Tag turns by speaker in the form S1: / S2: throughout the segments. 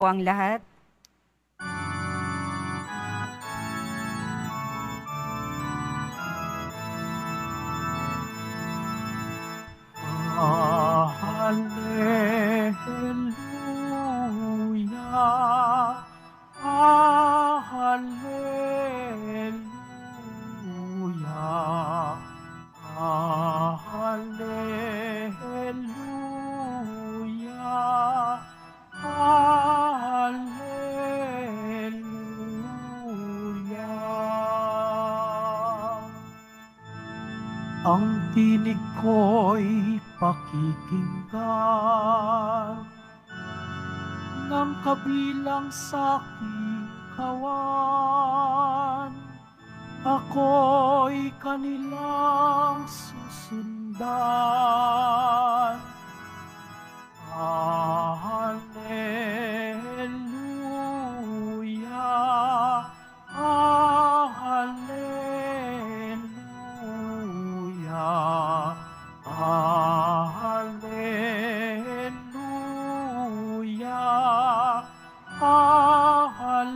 S1: Po ang lahat.
S2: Hallelujah, hallelujah, hallelujah, hallelujah. Ang tinig ko'y pakikinggan ng kabilang sa'king kawan. Ako'y kanilang susundan. Hallelujah, hallelujah, hallelujah, hallelujah.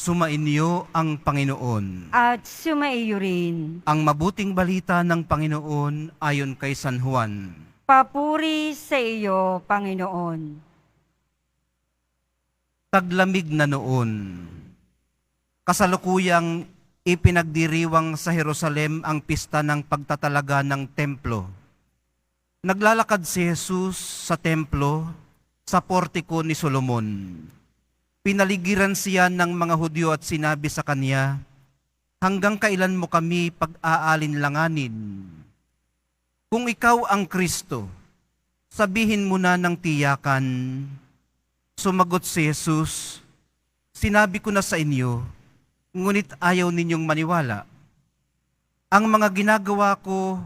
S3: Sumainyo ang Panginoon.
S1: At sumaiyo rin.
S3: Ang mabuting balita ng Panginoon ayon kay San Juan.
S1: Papuri sa iyo, Panginoon.
S3: Taglamig na noon, kasalukuyang ipinagdiriwang sa Jerusalem ang pista ng pagtatalaga ng templo. Naglalakad si Jesus sa templo sa portiko ni Solomon. Pinaligiran siya ng mga Hudyo at sinabi sa kanya, "Hanggang kailan mo kami pag-aalinlanganin? Kung ikaw ang Kristo, sabihin mo na ng tiyakan." Sumagot si Jesus, "Sinabi ko na sa inyo, ngunit ayaw ninyong maniwala. Ang mga ginagawa ko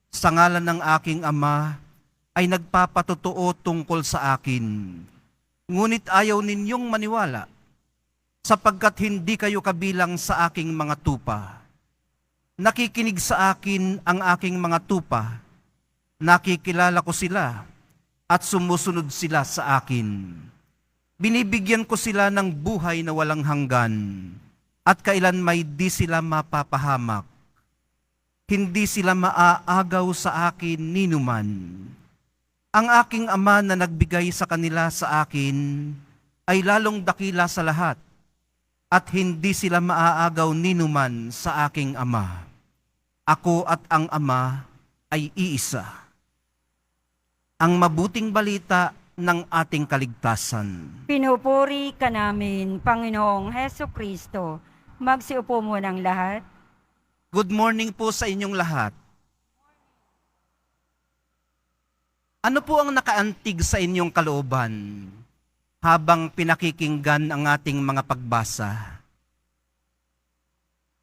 S3: sa ngalan ng aking Ama ay nagpapatotoo tungkol sa akin. Ngunit ayaw ninyong maniwala, sapagkat hindi kayo kabilang sa aking mga tupa. Nakikinig sa akin ang aking mga tupa, nakikilala ko sila, at sumusunod sila sa akin. Binibigyan ko sila ng buhay na walang hanggan, at kailan may di sila mapapahamak. Hindi sila maaagaw sa akin ninuman. Ang aking Ama na nagbigay sa kanila sa akin ay lalong dakila sa lahat, at hindi sila maaagaw ninuman sa aking Ama. Ako at ang Ama ay iisa." Ang mabuting balita ng ating kaligtasan.
S1: Pinupuri ka namin, Panginoong Heso Kristo. Magsiupo mo ng lahat.
S3: Good morning po sa inyong lahat. Ano po ang nakaantig sa inyong kalooban habang pinakikinggan ang ating mga pagbasa?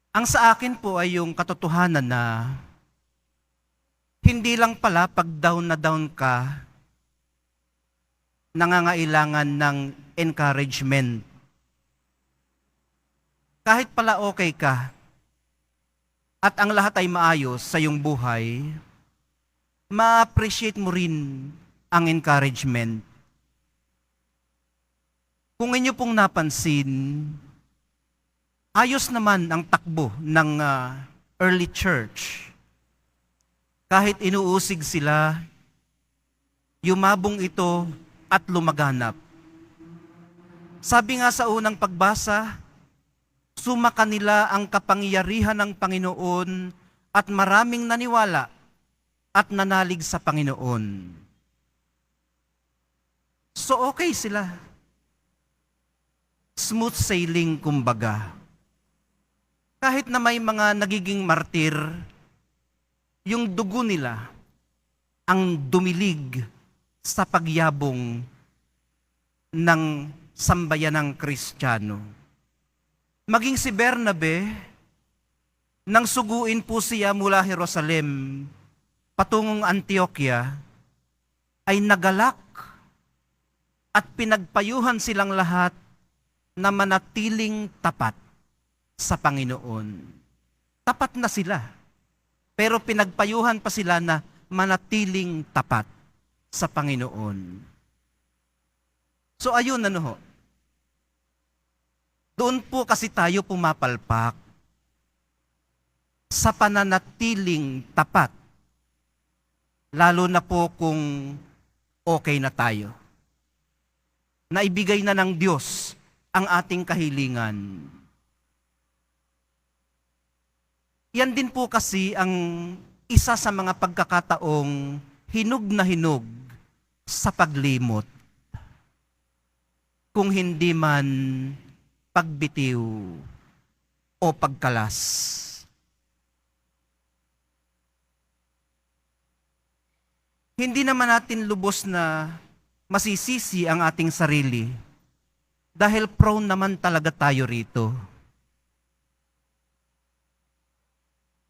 S3: Ang sa akin po ay yung katotohanan na hindi lang pala pag down na down ka, nangangailangan ng encouragement. Kahit pala okay ka, at ang lahat ay maayos sa iyong buhay, ma-appreciate mo rin ang encouragement. Kung inyo pong napansin, ayos naman ang takbo ng early church. Kahit inuusig sila, yumabong ito at lumaganap. Sabi nga sa unang pagbasa, sumaka nila ang kapangyarihan ng Panginoon at maraming naniwala at nanalig sa Panginoon. So okay sila. Smooth sailing kumbaga. Kahit na may mga nagiging martir, yung dugo nila ang dumilig sa pagyabong ng sambayanang Kristiyano. Maging si Bernabe, nang suguin po siya mula Jerusalem patungong Antioquia, ay nagalak at pinagpayuhan silang lahat na manatiling tapat sa Panginoon. Tapat na sila. Pero pinagpayuhan pa sila na manatiling tapat sa Panginoon. So ayun, ano ho, doon po kasi tayo pumapalpak sa pananatiling tapat, lalo na po kung okay na tayo. Naibigay na ng Diyos ang ating kahilingan. Yan din po kasi ang isa sa mga pagkakataong hinog na hinog sa paglimot. Kung hindi man pagbitiw o pagkalas. Hindi naman natin lubos na masisisi ang ating sarili dahil prone naman talaga tayo rito.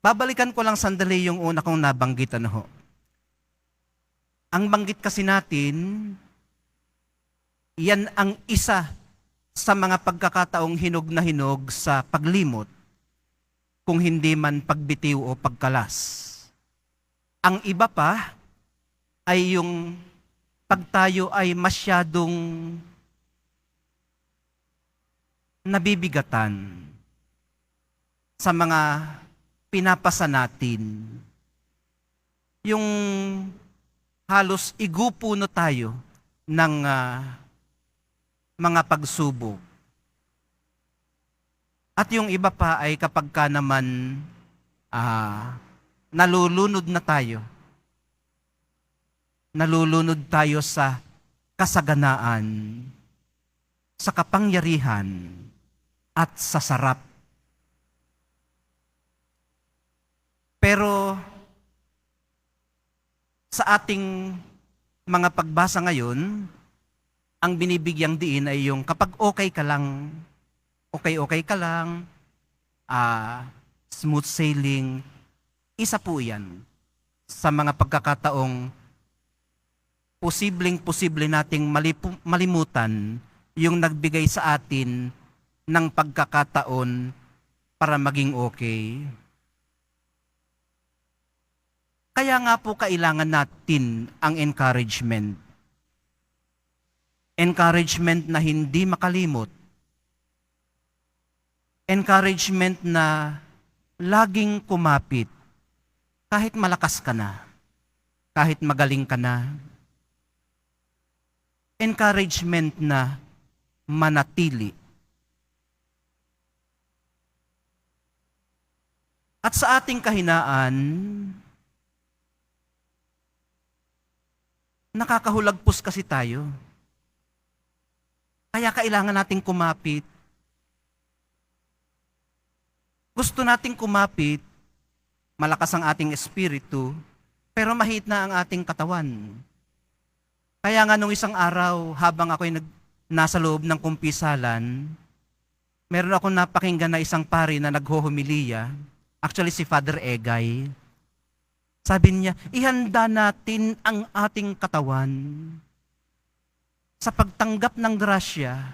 S3: Babalikan ko lang sandali yung una kong nabanggit, ano ho. Ang banggit kasi natin, yan ang isa sa mga pagkakataong hinog na hinog sa paglimot, kung hindi man pagbitiw o pagkalas. Ang iba pa ay yung pag tayo ay masyadong nabibigatan sa mga pinapasa natin. Yung halos igupo na tayo ng mga pagsubok. At yung iba pa ay kapag ka naman nalulunod na tayo. Nalulunod tayo sa kasaganaan, sa kapangyarihan, at sa sarap. Pero sa ating mga pagbasa ngayon, ang binibigyang diin ay yung kapag okay ka lang, okay ka lang, smooth sailing, isa po yan sa mga pagkakataong posible nating malimutan yung nagbigay sa atin ng pagkakataon para maging okay. Kaya nga po kailangan natin ang encouragement. Encouragement na hindi makalimot. Encouragement na laging kumapit kahit malakas ka na, kahit magaling ka na. Encouragement na manatili. At sa ating kahinaan, nakakahulagpos kasi tayo. Kaya kailangan nating kumapit. Gusto nating kumapit, malakas ang ating espiritu, pero mahit na ang ating katawan. Kaya nga nung isang araw, habang ako'y nasa loob ng kumpisalan, meron akong napakinggan na isang pari na naghohomilya, actually si Father Egay. Sabi niya, ihanda natin ang ating katawan sa pagtanggap ng grasya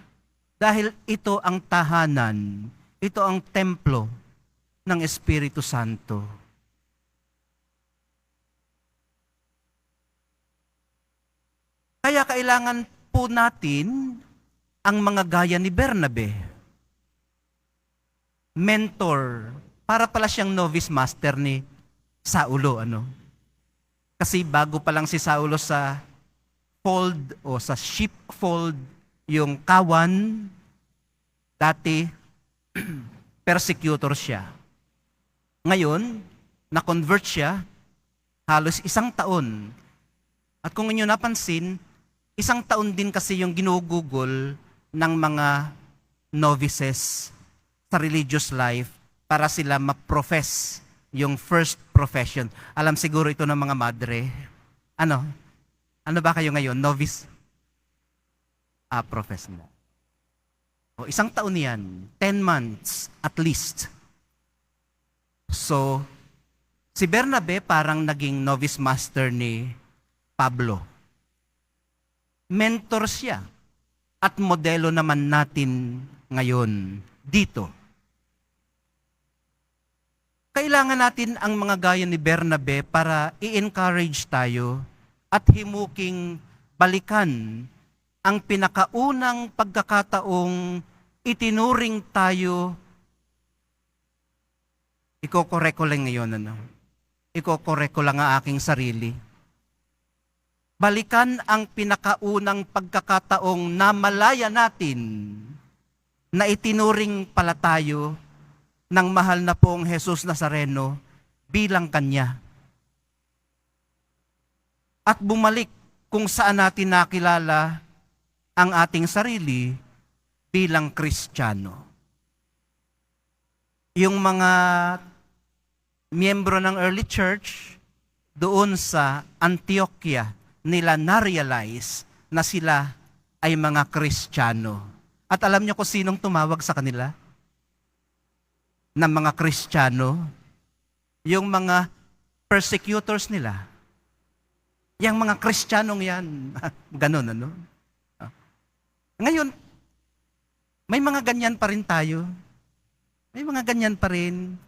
S3: dahil ito ang tahanan, ito ang templo ng Espiritu Santo. Kaya kailangan po natin ang mga gaya ni Bernabe. Mentor, para pala siyang novice master ni Saulo, ano? Kasi bago pa lang si Saulo sa fold o sa sheepfold, yung kawan, dati persecutor siya. Ngayon, na-convert siya, halos 1 taon. At kung inyo napansin, 1 taon din kasi yung ginugugol ng mga novices sa religious life para sila ma-profess yung first profession. Alam siguro ito ng mga madre. Ano? Ano ba kayo ngayon? Novice? Profess na. O, 1 taon yan. 10 months at least. So, si Bernabe parang naging novice master ni Pablo. Mentor siya. At modelo naman natin ngayon dito. Kailangan natin ang mga gaya ni Bernabe para i-encourage tayo at himuking balikan ang pinakaunang pagkakataong itinuring tayo. Iko-correct ko lang ngayon, Iko-correct ko lang ang aking sarili. Balikan ang pinakaunang pagkakataong namalaya natin na itinuring pala tayo ng mahal na pong Jesus Nazareno bilang Kanya. At bumalik kung saan natin nakilala ang ating sarili bilang Kristiyano. Yung mga miyembro ng early church doon sa Antioquia, nila na-realize na sila ay mga Kristiyano. At alam niyo kung sinong tumawag sa kanila? Na mga Kristiyano, yung mga persecutors nila. Yung mga Kristiyanong yan. Ganon, ano? Ngayon, may mga ganyan pa rin tayo. May mga ganyan pa rin.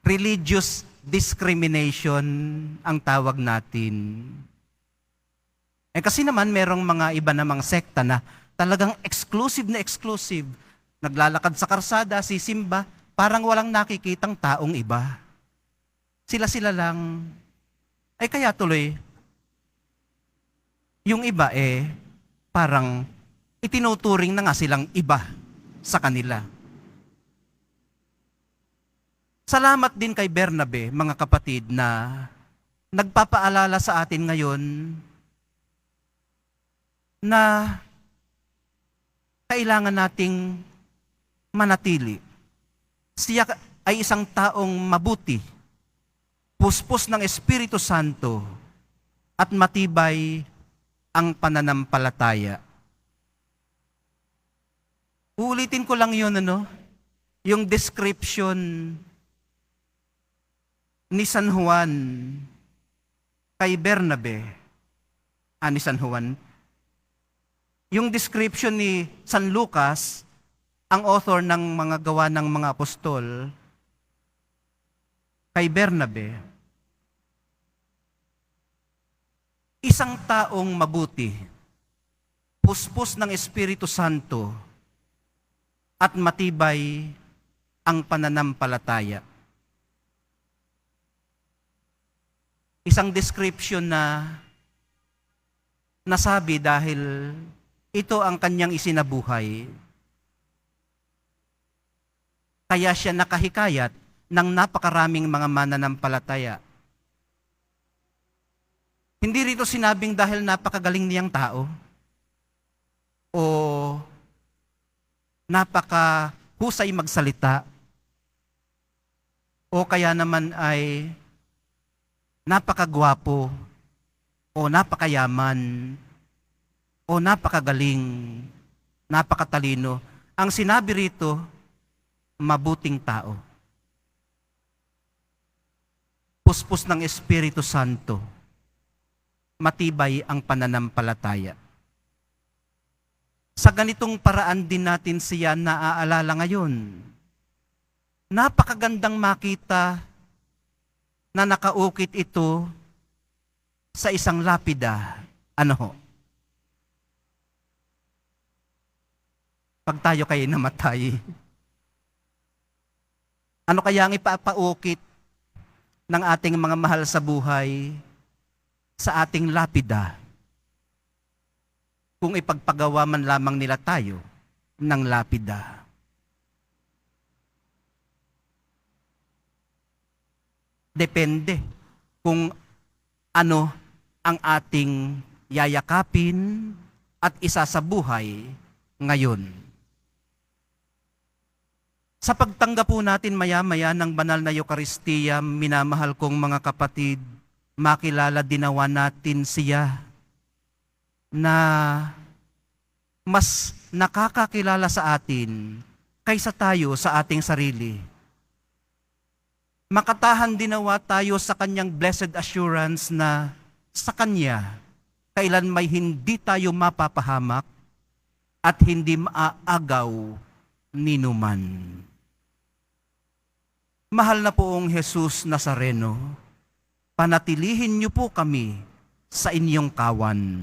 S3: Religious discrimination ang tawag natin. Kasi naman merong mga iba namang sekta na talagang exclusive na exclusive. Naglalakad sa karsada, sisimba, parang walang nakikitang taong iba. Sila-sila lang. Kaya tuloy, yung iba parang itinuturing na nga silang iba sa kanila. Salamat din kay Bernabe, mga kapatid, na nagpapaalala sa atin ngayon na kailangan nating manatili. Siya ay isang taong mabuti, puspos ng Espiritu Santo, at matibay ang pananampalataya. Uulitin ko lang yun, yung description ni San Juan kay Bernabe. Ni San Juan. Yung description ni San Lucas, ang author ng mga gawa ng mga apostol, kay Bernabe, isang taong mabuti, puspos ng Espiritu Santo, at matibay ang pananampalataya. Isang description na nasabi dahil ito ang kanyang isinabuhay. Kaya siya nakahikayat ng napakaraming mga mananampalataya. Hindi rito sinabing dahil napakagaling niyang tao o napakahusay magsalita o kaya naman ay napakagwapo o napakayaman o napakagaling, napakatalino. Ang sinabi rito, mabuting tao. Puspos ng Espiritu Santo. Matibay ang pananampalataya. Sa ganitong paraan din natin siya naaalala ngayon. Napakagandang makita na nakaukit ito sa isang lapida. Pag tayo kayo namatay, ano kaya ang ipapaukit ng ating mga mahal sa buhay sa ating lapida kung ipagpagawa man lamang nila tayo ng lapida? Depende kung ano ang ating yayakapin at isasabuhay ngayon. Sa pagtanggap po natin maya-maya ng banal na Eucharistia, minamahal kong mga kapatid, makilala dinawa natin siya na mas nakakakilala sa atin kaysa tayo sa ating sarili. Makatahan dinawa tayo sa kanyang blessed assurance na sa kanya, kailan may hindi tayo mapapahamak at hindi maaagaw ninuman. Mahal na poong Jesus Nazareno, panatilihin niyo po kami sa inyong kawan.